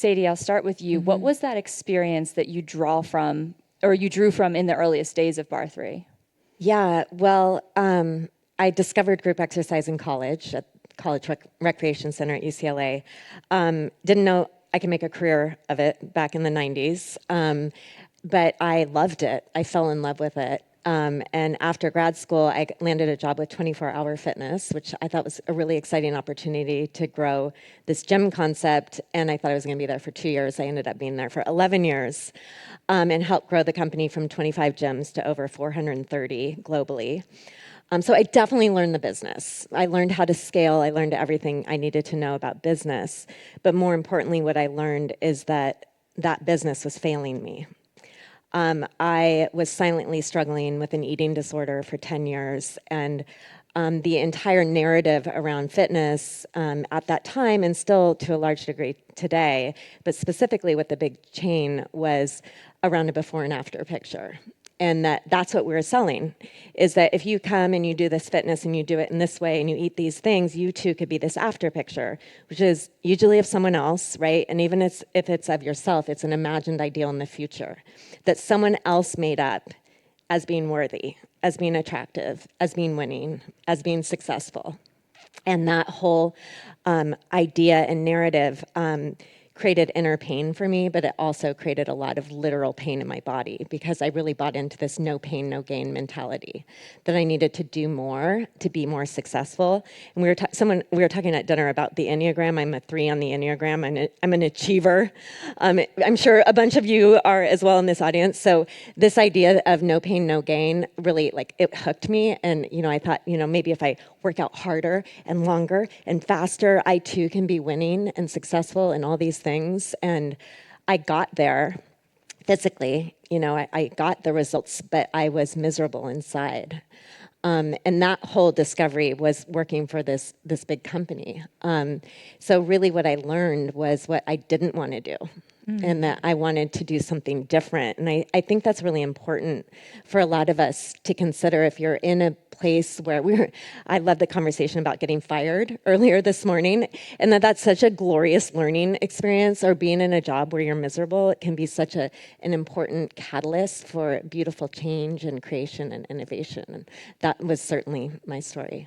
Sadie, I'll start with you. What was that experience that you drew from in the earliest days of Barre3? Yeah, well, I discovered group exercise in college at College Recreation Center at UCLA. Didn't know I could make a career of it back in the 90s, but I loved it. I fell in love with it. And after grad school, I landed a job with 24 Hour Fitness, which I thought was a really exciting opportunity to grow this gym concept. And I thought I was going to be there for 2 years. I ended up being there for 11 years and helped grow the company from 25 gyms to over 430 globally. So I definitely learned the business. I learned how to scale. I learned everything I needed to know about business. But more importantly, what I learned is that that business was failing me. I was silently struggling with an eating disorder for 10 years, and the entire narrative around fitness at that time, and still to a large degree today, but specifically with the big chain, was around a before and after picture. And that's what we were selling, is that if you come and you do this fitness and you do it in this way and you eat these things, you too could be this after picture, which is usually of someone else, right? And even if it's of yourself, it's an imagined ideal in the future that someone else made up as being worthy, as being attractive, as being winning, as being successful. And that whole idea and narrative created inner pain for me, but it also created a lot of literal pain in my body because I really bought into this no pain, no gain mentality, that I needed to do more to be more successful. And we were talking at dinner about the Enneagram. I'm a 3 on the Enneagram. I'm an achiever. I'm sure a bunch of you are as well in this audience. So this idea of no pain, no gain really it hooked me. And I thought, maybe if I work out harder and longer and faster, I too can be winning and successful and all these things. And I got there physically, I got the results, but I was miserable inside. And that whole discovery was working for this big company. So really what I learned was what I didn't want to do. And that I wanted to do something different. And I think that's really important for a lot of us to consider if you're in a place where I love the conversation about getting fired earlier this morning, and that's such a glorious learning experience, or being in a job where you're miserable. It can be such an important catalyst for beautiful change and creation and innovation. And that was certainly my story.